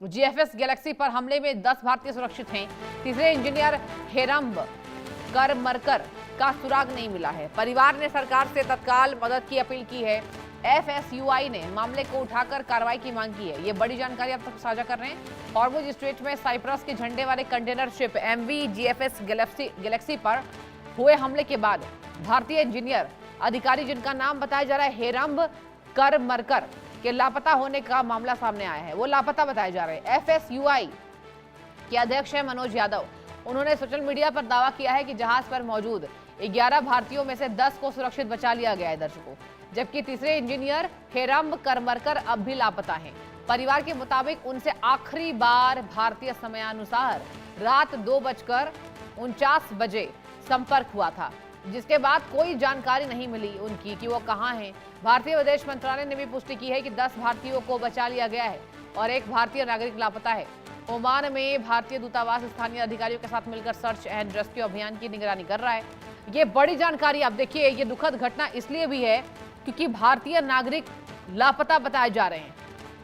GFS Galaxy पर हमले में 10 भारतीय सुरक्षित हैं। तीसरे इंजीनियर हेरम्ब करमरकर का सुराग नहीं मिला है। परिवार ने सरकार से तत्काल मदद की अपील की है। एफएसयूआई ने मामले को उठाकर कार्रवाई की मांग की है। ये बड़ी जानकारी आप तक साझा कर रहे हैं। हॉर्मुज स्ट्रेट में साइप्रस के झंडे वाले container ship MV GFS Galaxy पर हुए हमले के बाद भारतीय इंजीनियर अधिकारी, जिनका नाम बताया जा रहा है हेरम्ब करमरकर, के लापता होने का मामला सामने आया है। वो लापता बताए जा रहे हैं। एफएसयूआई के अध्यक्ष है मनोज यादव। उन्होंने सोशल मीडिया पर दावा किया है कि जहाज पर मौजूद 11 भारतीयों में से 10 को सुरक्षित बचा लिया गया है दर्शकों, जबकि तीसरे इंजीनियर हेरम्ब करमरकर अब भी लापता हैं। परिवार के मुताबिक उनसे आखिरी बार भारतीय समयानुसार रात 2:49 बजे संपर्क हुआ था, जिसके बाद कोई जानकारी नहीं मिली उनकी कि वो कहां हैं। भारतीय विदेश मंत्रालय ने भी पुष्टि की है कि 10 भारतीयों को बचा लिया गया है और एक भारतीय नागरिक लापता है। ओमान में भारतीय दूतावास स्थानीय अधिकारियों के साथ मिलकर सर्च एंड रेस्क्यू अभियान की निगरानी कर रहा है। ये बड़ी जानकारी आप देखिए। ये दुखद घटना इसलिए भी है क्योंकि भारतीय नागरिक लापता बताए जा रहे हैं।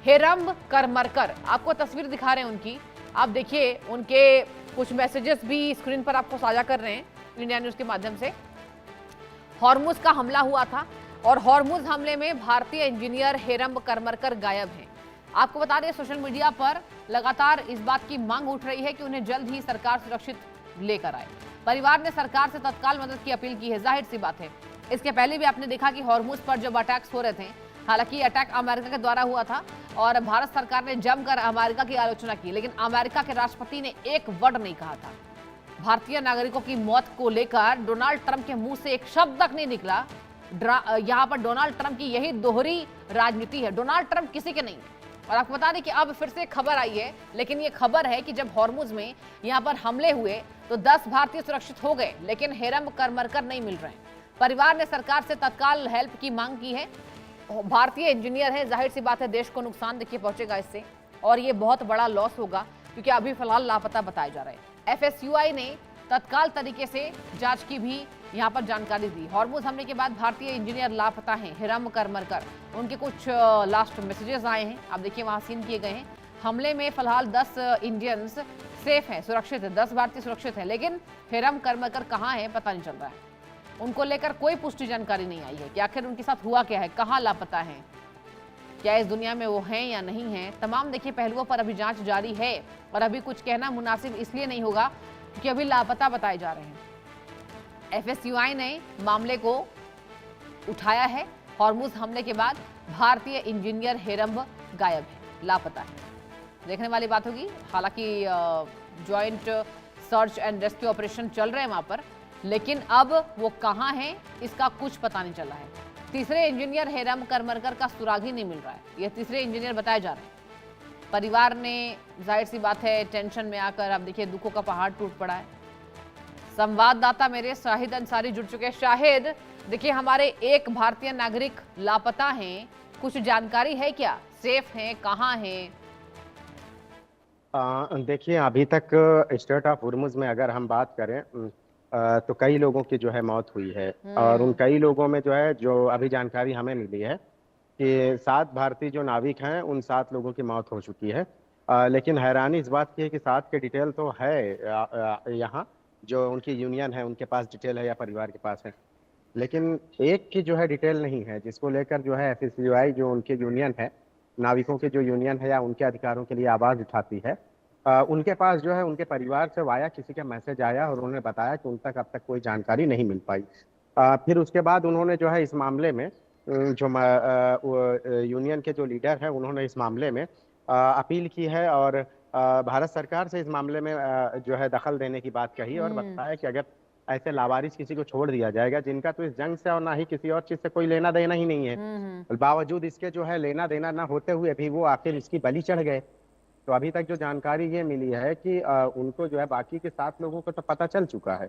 हेरम्ब करमरकर, आपको तस्वीर दिखा रहे हैं उनकी, आप देखिए। उनके कुछ मैसेजेस भी स्क्रीन पर आपको साझा कर रहे हैं इंडिया न्यूज के माध्यम से। हॉर्मुज का हमला हुआ था और हॉर्मुज हमले में भारतीय इंजीनियर हेरम्ब करमरकर गायब हैं। आपको बता दें, सोशल मीडिया पर लगातार इस बात की मांग उठ रही है कि उन्हें जल्द ही सरकार सुरक्षित लेकर आए। परिवार ने सरकार से तत्काल मदद की अपील की है। जाहिर सी बात है, इसके पहले भी आपने देखा कि हॉर्मुज पर जब अटैक्स हो रहे थे, हालांकि अटैक अमेरिका के द्वारा हुआ था और भारत सरकार ने जमकर अमेरिका की आलोचना की, लेकिन अमेरिका के राष्ट्रपति ने एक वर्ड नहीं कहा था। भारतीय नागरिकों की मौत को लेकर डोनाल्ड ट्रंप के मुंह से एक शब्द तक नहीं निकला। यहां पर डोनाल्ड ट्रंप की यही दोहरी राजनीति है। डोनाल्ड ट्रंप किसी के नहीं। और आपको बता दें कि अब फिर से खबर आई है, लेकिन ये खबर है कि जब हॉर्मुज में यहां पर हमले हुए तो 10 भारतीय सुरक्षित हो गए, लेकिन हेरम्ब करमरकर नहीं मिल रहे हैं। परिवार ने सरकार से तत्काल हेल्प की मांग की है। भारतीय इंजीनियर है, जाहिर सी बात है देश को नुकसान देखिए पहुंचेगा इससे, और ये बहुत बड़ा लॉस होगा क्योंकि अभी फिलहाल लापता बताए जा रहे हैं। एफएसयूआई ने तत्काल तरीके से जांच की भी यहां पर जानकारी दी। हॉर्मुज हमले के बाद भारतीय इंजीनियर लापता हैं हेरम्ब करमरकर। उनके कुछ लास्ट मैसेजेस आए हैं, आप देखिए वहां सीन किए गए हैं। हमले में फिलहाल 10 इंडियंस सेफ हैं, सुरक्षित है, 10 भारतीय सुरक्षित है, लेकिन हेरम्ब करमरकर कहाँ है पता नहीं चल रहा है। उनको लेकर कोई पुष्टि जानकारी नहीं आई है कि आखिर उनके साथ हुआ क्या है, कहाँ लापता है, क्या इस दुनिया में वो हैं या नहीं हैं। तमाम देखिए पहलुओं पर अभी जांच जारी है और अभी कुछ कहना मुनासिब इसलिए नहीं होगा क्योंकि अभी लापता बताए जा रहे हैं। एफएसयूआई ने मामले को उठाया है। हॉर्मुज हमले के बाद भारतीय इंजीनियर हेरम्ब गायब है, लापता है। देखने वाली बात होगी। हालांकि joint search and rescue operation चल रहे हैं वहां पर, लेकिन अब वो कहां हैं इसका कुछ पता नहीं चला है। तीसरे इंजीनियर हेरम्ब करमरकर का सुराग ही नहीं मिल रहा है। ये तीसरे इंजीनियर बताए जा रहे हैं। परिवार ने जाहिर सी बात है टेंशन में आकर, अब देखिए दुखों का पहाड़ टूट पड़ा है। संवाददाता मेरे शाहिद अंसारी जुड़ चुके हैं। शाहिद, देखिए हमारे एक भारतीय नागरिक लापता हैं, कुछ जानकारी है क्या, सेफ हैं, कहाँ हैं? देखिए अभी तक स्टेट ऑफ हुर्मुज में अगर हम बात करें तो कई लोगों की जो है मौत हुई है और उन कई लोगों में जो है, जो अभी जानकारी हमें मिली है कि 7 भारतीय जो नाविक हैं उन 7 लोगों की मौत हो चुकी है। लेकिन हैरानी इस बात की है कि 7 के डिटेल तो है यहाँ, जो उनकी यूनियन है उनके पास डिटेल है या परिवार के पास है, लेकिन एक की जो है डिटेल नहीं है, जिसको लेकर जो है एफएसयूआई जो उनकी यूनियन है, नाविकों की जो यूनियन है या उनके अधिकारों के लिए आवाज़ उठाती है, उनके पास जो है उनके परिवार से वाया किसी का मैसेज आया और उन्होंने बताया कि उन तक अब तक कोई जानकारी नहीं मिल पाई। फिर उसके बाद उन्होंने जो है इस मामले में जो यूनियन के जो लीडर हैं उन्होंने इस मामले में अपील की है और भारत सरकार से इस मामले में जो है दखल देने की बात कही और बताया कि अगर ऐसे लावारिस किसी को छोड़ दिया जाएगा जिनका तो इस जंग से और ना ही किसी और चीज से कोई लेना देना ही नहीं है, बावजूद इसके जो है लेना देना ना होते हुए भी वो आखिर इसकी बलि चढ़ गए। तो अभी तक जो जानकारी ये मिली है कि उनको जो है बाकी के 7 लोगों को तो पता चल चुका है,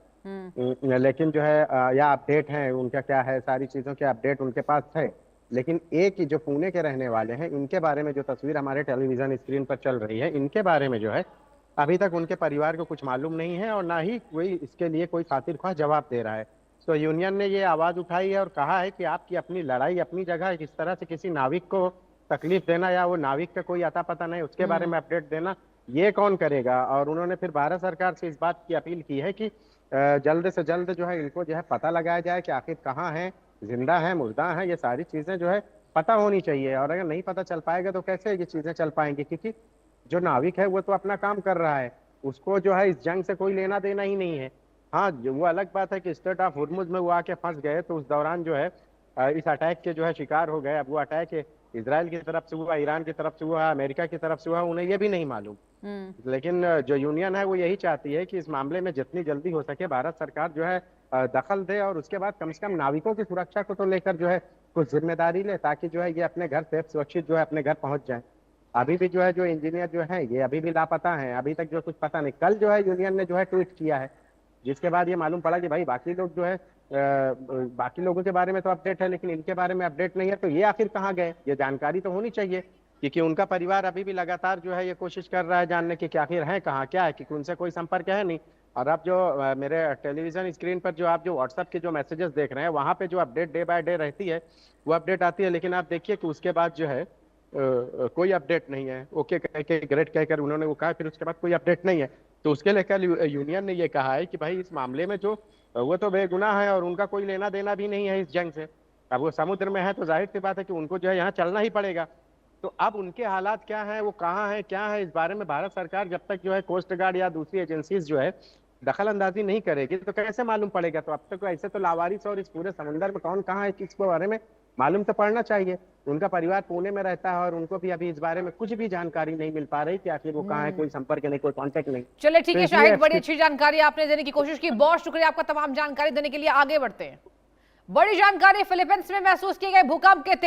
लेकिन जो है या अपडेट है उनका क्या है, सारी चीजों के अपडेट उनके पास है, लेकिन एक जो पुणे के रहने वाले हैं इनके बारे में जो तस्वीर हमारे टेलीविजन स्क्रीन पर चल रही है, इनके बारे में जो है अभी तक उनके परिवार को कुछ मालूम नहीं है और ना ही कोई इसके लिए कोई खातिरख्वाह जवाब दे रहा है। तो यूनियन ने ये आवाज उठाई है और कहा है कि आपकी अपनी लड़ाई अपनी जगह, किस तरह से किसी नाविक को तकलीफ देना या वो नाविक का कोई अता पता नहीं उसके बारे में अपडेट देना, ये कौन करेगा। और उन्होंने फिर भारत सरकार से इस बात की अपील की है कि जल्द से जल्द जो है इनको जो है पता लगाया जाए कि आखिर कहाँ है, जिंदा है मुर्दा है, ये सारी चीजें जो है पता होनी चाहिए। और अगर नहीं पता चल पाएगा तो कैसे ये चीजें चल पाएंगी, क्योंकि जो नाविक है वो तो अपना काम कर रहा है, उसको जो है इस जंग से कोई लेना देना ही नहीं है। हाँ, वो अलग बात है कि स्ट्रेट ऑफ हुर्मुज में वो आके फंस गए तो उस दौरान जो है इस अटैक के जो है शिकार हो गए। अब वो अटैक इजराइल की तरफ से हुआ, ईरान की तरफ से हुआ, अमेरिका की तरफ से हुआ, उन्हें ये भी नहीं मालूम। लेकिन जो यूनियन है वो यही चाहती है कि इस मामले में जितनी जल्दी हो सके भारत सरकार जो है दखल दे और उसके बाद कम से कम नाविकों की सुरक्षा को तो लेकर जो है कुछ जिम्मेदारी ले, ताकि जो है ये अपने घर सेफ सुरक्षित जो है अपने घर पहुंच जाए। अभी भी जो है जो इंजीनियर जो है ये अभी भी लापता हैं, अभी तक जो कुछ पता नहीं। कल जो है यूनियन ने जो है ट्वीट किया है, जिसके बाद ये मालूम पड़ा कि भाई बाकी लोग जो है बाकी लोगों के बारे में तो अपडेट है लेकिन इनके बारे में अपडेट नहीं है। तो ये आखिर कहाँ गए, ये जानकारी तो होनी चाहिए, क्योंकि उनका परिवार अभी भी लगातार जो है ये कोशिश कर रहा है जानने की कि आखिर है कहाँ, क्या है, क्योंकि उनसे कोई संपर्क है नहीं। और अब जो मेरे टेलीविजन स्क्रीन पर जो आप जो व्हाट्सएप के जो मैसेजेस देख रहे हैं वहां पे जो अपडेट डे बाय डे रहती है वो अपडेट आती है, लेकिन आप देखिए कि उसके बाद जो है कोई अपडेट नहीं है। ओके कह के ग्रेट कहकर उन्होंने वो कहा, फिर उसके बाद कोई अपडेट नहीं है। तो उसके लेकर यूनियन ने ये कहा है कि भाई इस मामले में जो वो तो बेगुनाह है और उनका कोई लेना देना भी नहीं है इस जंग से। अब वो समुद्र में है तो जाहिर सी बात है कि उनको जो है यहाँ चलना ही पड़ेगा। तो अब उनके हालात क्या हैं, वो कहाँ हैं, क्या है, इस बारे में भारत सरकार जब तक जो है कोस्ट गार्ड या दूसरी एजेंसीज जो है दखल अंदाजी नहीं करेगी तो कैसे मालूम पड़ेगा। तो अब तक ऐसे तो लावारिस और इस पूरे समुद्र में कौन कहाँ है इसके बारे में मालूम तो पड़ना चाहिए। उनका परिवार पुणे में रहता है और उनको भी अभी इस बारे में कुछ भी जानकारी नहीं मिल पा रही कि आखिर वो कहाँ है, कोई संपर्क नहीं, कोई कांटेक्ट नहीं। चलिए ठीक तो है इसलिए शाहिद, बड़ी अच्छी जानकारी आपने देने की कोशिश की, बहुत शुक्रिया आपका तमाम जानकारी देने के लिए। आगे बढ़ते हैं। बड़ी जानकारी, फिलीपींस में महसूस किए गए भूकंप के